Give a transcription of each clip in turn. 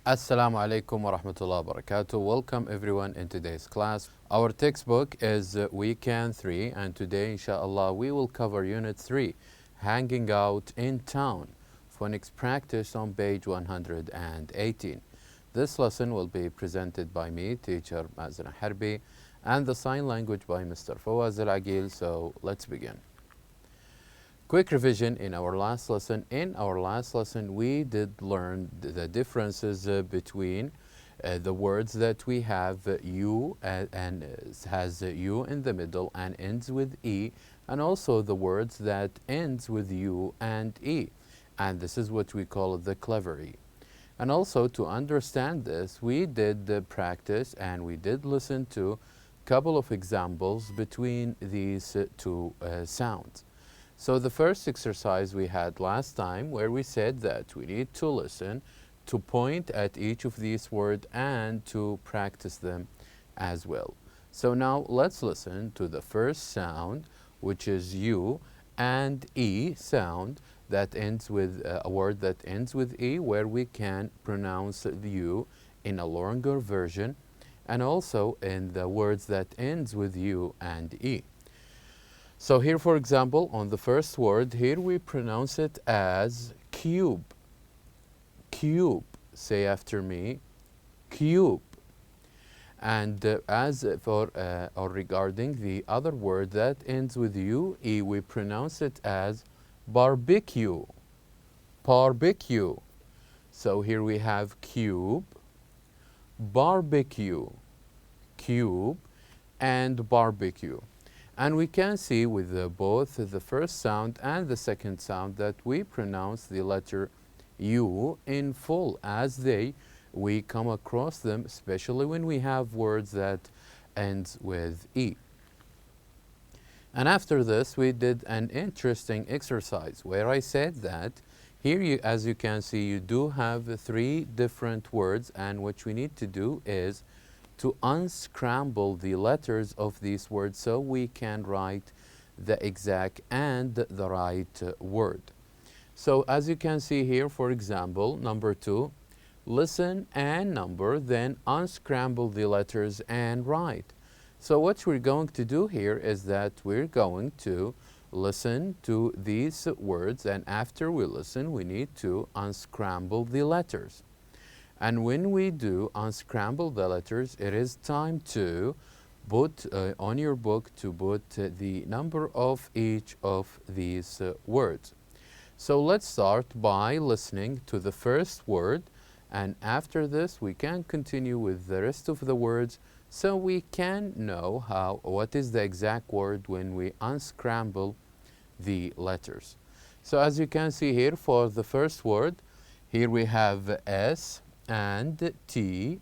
Assalamu alaikum wa rahmatullahi wa barakatuh. Welcome everyone in today's class. Our textbook is Weekend 3 and today inshallah we will cover Unit 3, Hanging Out in Town, Phonics practice on page 118. This lesson will be presented by me, teacher Mazna Harbi, and the sign language by Mr. Fawaz Al-Agil. So let's begin. Quick revision in our last lesson. In our last lesson, we did learn the differences between the words that we have U and has U in the middle and ends with E, and also the words that ends with U and E. And this is what we call the clever E. And also to understand this, we did practice and we did listen to a couple of examples between these two sounds. So the first exercise we had last time where we said that we need to listen, to point at each of these words and to practice them as well. So now let's listen to the first sound, which is U, and E sound that ends with a word that ends with E, where we can pronounce the U in a longer version, and also in the words that ends with U and E. So here, for example, on the first word, here we pronounce it as cube. Cube. Say after me, cube. And as for or regarding the other word that ends with U, E, we pronounce it as barbecue. Barbecue. So here we have cube, barbecue, cube, and barbecue. And we can see with both the first sound and the second sound that we pronounce the letter U in full as we come across them, especially when we have words that ends with E. And after this, we did an interesting exercise where I said that here, as you can see, you do have three different words, and what we need to do is to unscramble the letters of these words so we can write the exact and the right word. So as you can see here, for example, number 2, listen and number, then unscramble the letters and write. So what we're going to do here is that we're going to listen to these words, and after we listen, we need to unscramble the letters. And when we do unscramble the letters, it is time to put on your book to put the number of each of these words. So let's start by listening to the first word, and after this we can continue with the rest of the words so we can know what is the exact word when we unscramble the letters. So as you can see here, for the first word, here we have S and T,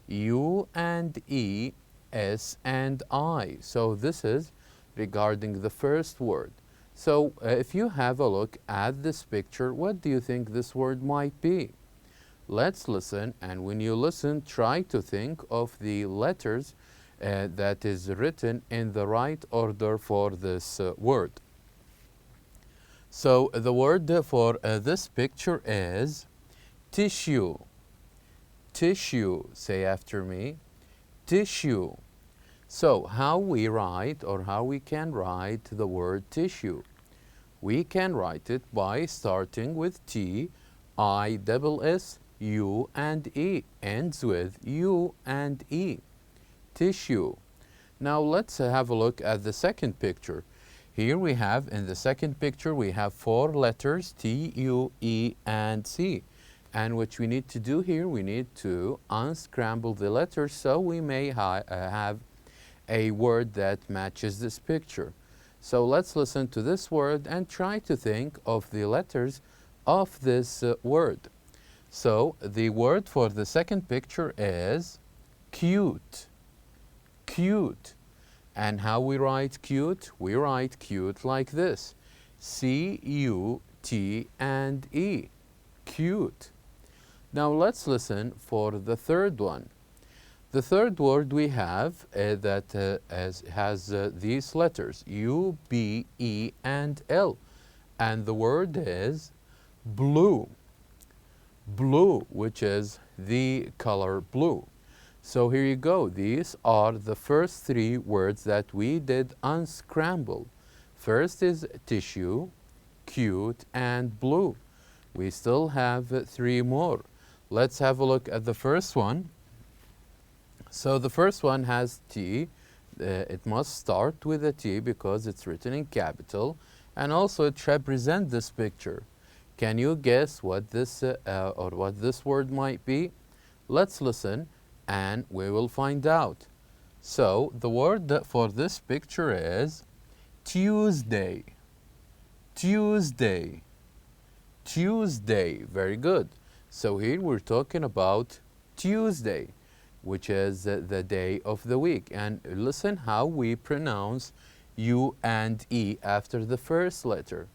U and E, S and I. So this is regarding the first word. So if you have a look at this picture, what do you think this word might be? Let's listen, and when you listen, try to think of the letters that is written in the right order for this word. So the word for this picture is tissue. Tissue. Say after me, tissue. So how we write, or how we can write the word tissue? We can write it by starting with T, I, double S, U and E, ends with U and E, tissue. Now let's have a look at the second picture. Here we have, in the second picture, we have 4 letters, T, U, E, and C. And what we need to do here, we need to unscramble the letters so we may have a word that matches this picture. So let's listen to this word and try to think of the letters of this word. So the word for the second picture is cute. Cute. And how we write cute? We write cute like this. C-U-T and E. Cute. Now let's listen for the third one. The third word we have that has these letters, U, B, E, and L. And the word is blue. Blue, which is the color blue. So here you go. These are the first three words that we did unscramble. First is tissue, cute, and blue. We still have three more. Let's have a look at the first one. So the first one has T. It must start with a T because it's written in capital, and also it represents this picture. Can you guess what this word might be? Let's listen and we will find out. So the word for this picture is Tuesday. Tuesday. Tuesday. Very good. So here we're talking about Tuesday, which is the day of the week. And listen how we pronounce U and E after the first letter.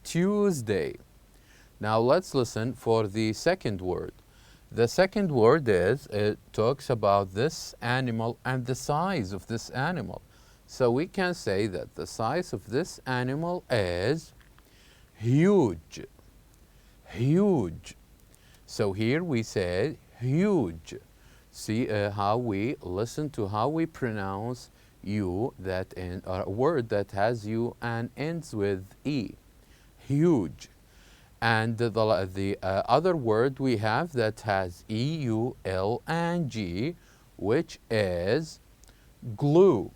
Tuesday. Now let's listen for the second word. The second word it talks about this animal and the size of this animal. So we can say that the size of this animal is huge. Huge. So here we said huge. See how we listen to how we pronounce U, that in a word that has U and ends with E. Huge. And the other word we have that has E, U, L, and G, which is glue.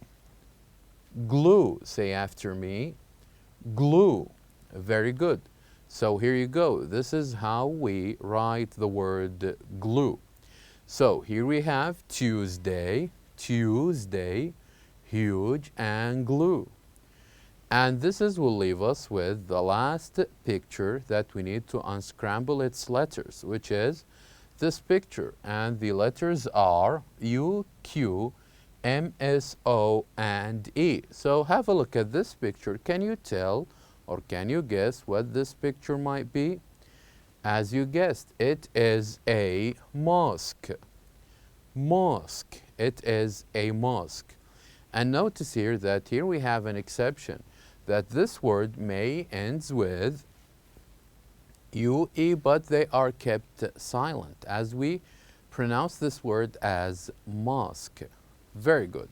Glue. Say after me. Glue. Very good. So here you go. This is how we write the word glue. So here we have Tuesday, Tuesday, huge, and glue. And this will leave us with the last picture that we need to unscramble its letters, which is this picture. And the letters are U, Q, M, S, O, and E. So have a look at this picture. Can you tell or can you guess what this picture might be? As you guessed, it is a mosque. Mosque. It is a mosque. And notice here that here we have an exception, that this word may ends with UE, but they are kept silent as we pronounce this word as mosque. Very good.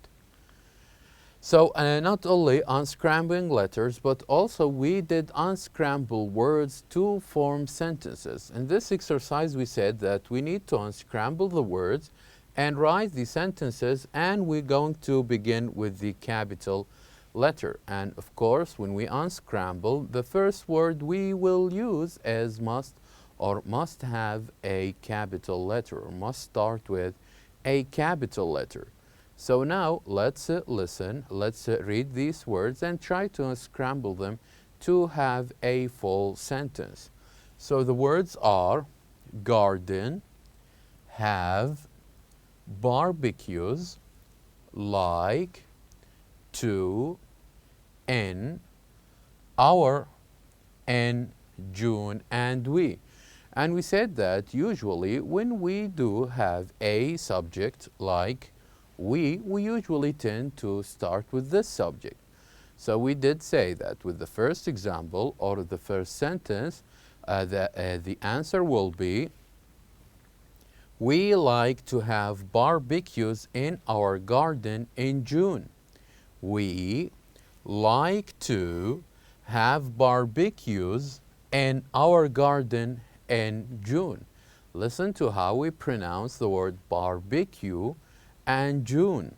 So not only unscrambling letters, but also we did unscramble words to form sentences. In this exercise, we said that we need to unscramble the words and write the sentences, and we're going to begin with the capital letter. And of course, when we unscramble, the first word we will use is must have a capital letter, or must start with a capital letter. So now let's listen, let's read these words and try to unscramble them to have a full sentence. So the words are garden, have, barbecues, like, to, in, our, in, June, and we. And we said that usually when we do have a subject like we usually tend to start with this subject. So we did say that with the first example or the first sentence, the answer will be, we like to have barbecues in our garden in June. We like to have barbecues in our garden in June. Listen to how we pronounce the word barbecue and June.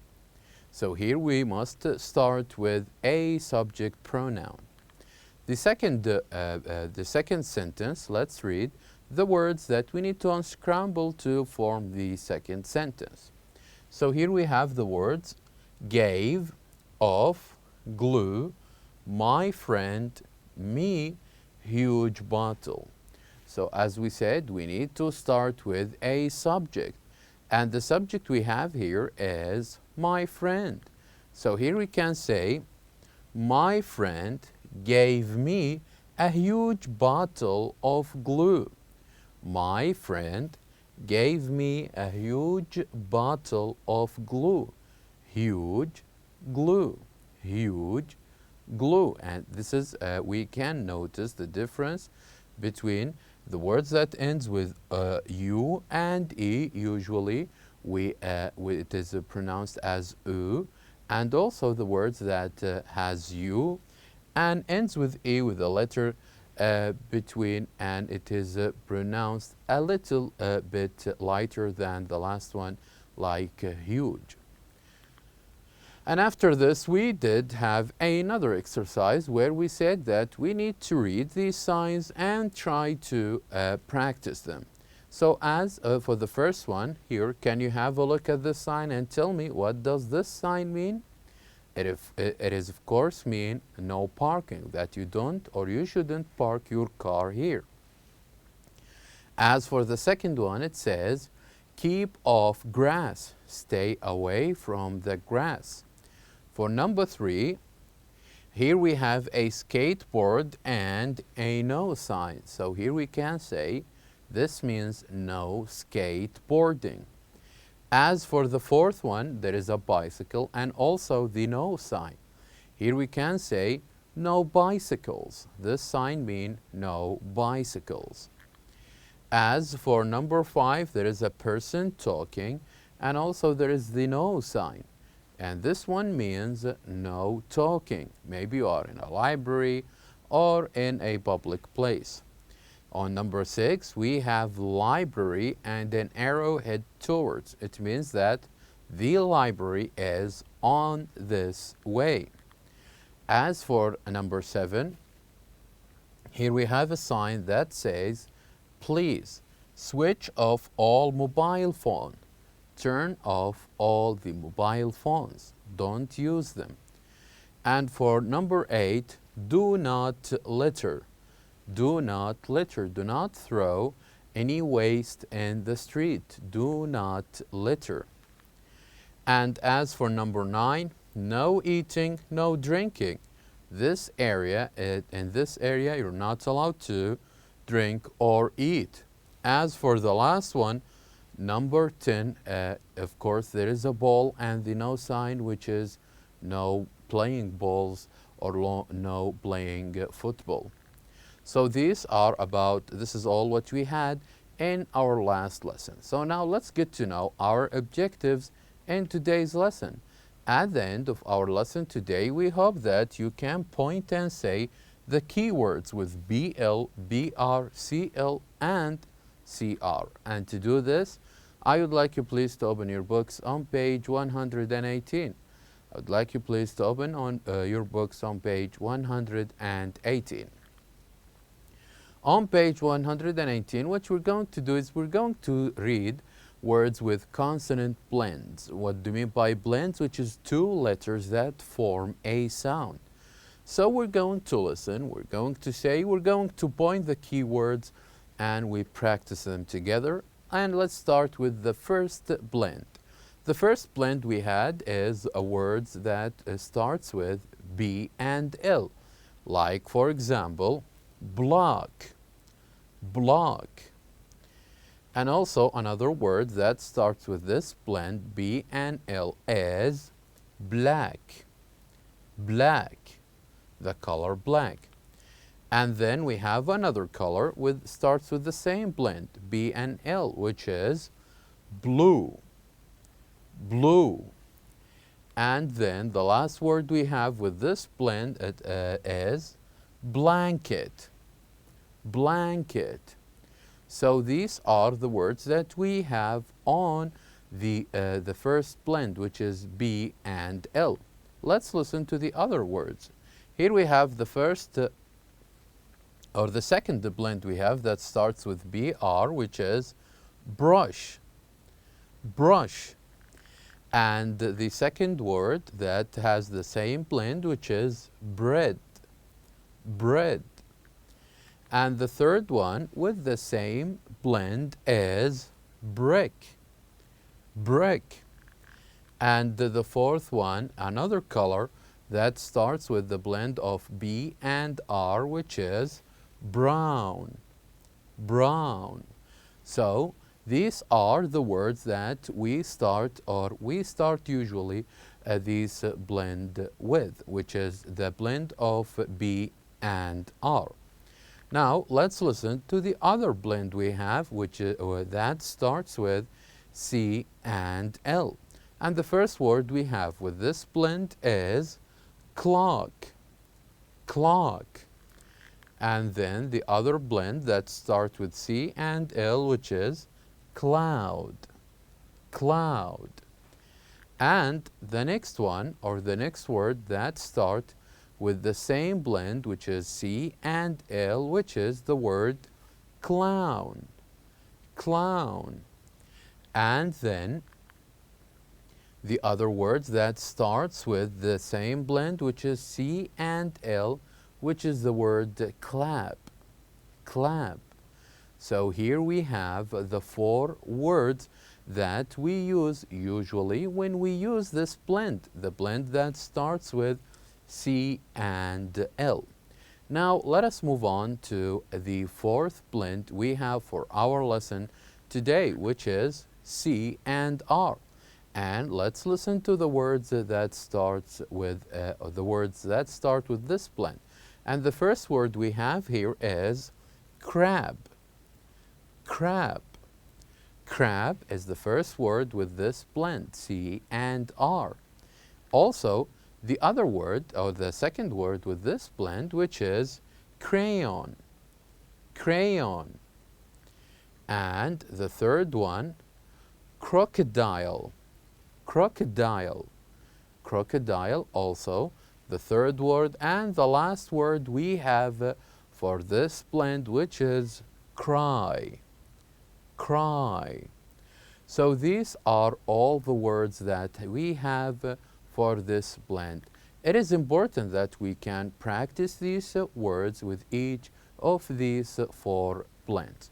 So here we must start with a subject pronoun. The second sentence, let's read the words that we need to unscramble to form the second sentence. So here we have the words gave, of, glue, my friend, me, huge bottle. So as we said, we need to start with a subject. And the subject we have here is my friend. So here we can say, my friend gave me a huge bottle of glue. My friend gave me a huge bottle of glue. Huge, glue, huge, glue. And this is, we can notice the difference between The words that ends with U and E, usually it is pronounced as U, and also the words that has U and ends with E with a letter between, and it is pronounced a little bit lighter than the last one, like huge. And after this, we did have another exercise where we said that we need to read these signs and try to practice them. So as for the first one here, can you have a look at this sign and tell me what does this sign mean? It is of course mean no parking, that you don't or you shouldn't park your car here. As for the second one, it says keep off grass, stay away from the grass. For number 3, here we have a skateboard and a no sign. So here we can say this means no skateboarding. As for the fourth one, there is a bicycle and also the no sign. Here we can say no bicycles. This sign means no bicycles. As for number 5, there is a person talking and also there is the no sign. And this one means no talking. Maybe you are in a library or in a public place. On number 6, we have library and an arrow head towards. It means that the library is on this way. As for number 7, here we have a sign that says, please switch off all mobile phone. Turn off all the mobile phones. Don't use them. And for number 8, do not litter. Do not litter. Do not throw any waste in the street. Do not litter. And as for number 9, no eating, no drinking. In this area, you're not allowed to drink or eat. As for the last one, number 10, of course, there is a ball and the no sign, which is no playing balls or no playing football. So this is all what we had in our last lesson. So now let's get to know our objectives in today's lesson. At the end of our lesson today, we hope that you can point and say the keywords with BL, BR, CL, and CR. And to do this, I would like you please to open your books on page 118. I would like you please to open on your books on page 118. On page 118, what we're going to do is we're going to read words with consonant blends. What do you mean by blends? Which is 2 letters that form a sound. So we're going to listen, we're going to say, we're going to point the keywords, and we practice them together. And let's start with the first blend. The first blend we had is a word that starts with B and L. Like, for example, block, block. And also another word that starts with this blend, B and L, is black, black, the color black. And then we have another color starts with the same blend, B and L, which is blue, blue. And then the last word we have with this blend is blanket, blanket. So these are the words that we have on the first blend, which is B and L. Let's listen to the other words. Here we have the first or the second blend we have that starts with BR, which is brush, brush. And the second word that has the same blend, which is bread, bread. And the third one with the same blend is brick, brick. And the fourth one, another color that starts with the blend of B and R, which is brown, brown. So these are the words that we start usually these blend with, which is the blend of B and R. Now let's listen to the other blend we have, which is, that starts with C and L. And the first word we have with this blend is clock, clock. And then the other blend that starts with C and L, which is cloud, cloud. And the next one, or the next word that starts with the same blend, which is C and L, which is the word clown, clown. And then the other words that starts with the same blend, which is C and L, which is the word clap, clap. So here we have the 4 words that we use usually when we use this blend, the blend that starts with C and L. Now let us move on to the 4th blend we have for our lesson today, which is C and R. And let's listen to the words that starts with this blend. And the first word we have here is crab, crab. Crab is the first word with this blend, C and R. Also, the other word, or the second word with this blend, which is crayon, crayon. And the third one, crocodile, crocodile, crocodile also. The third word and the last word we have for this blend, which is cry, cry. So these are all the words that we have for this blend. It is important that we can practice these words with each of these 4 blends.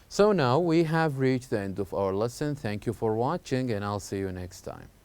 So now we have reached the end of our lesson. Thank you for watching, and I'll see you next time.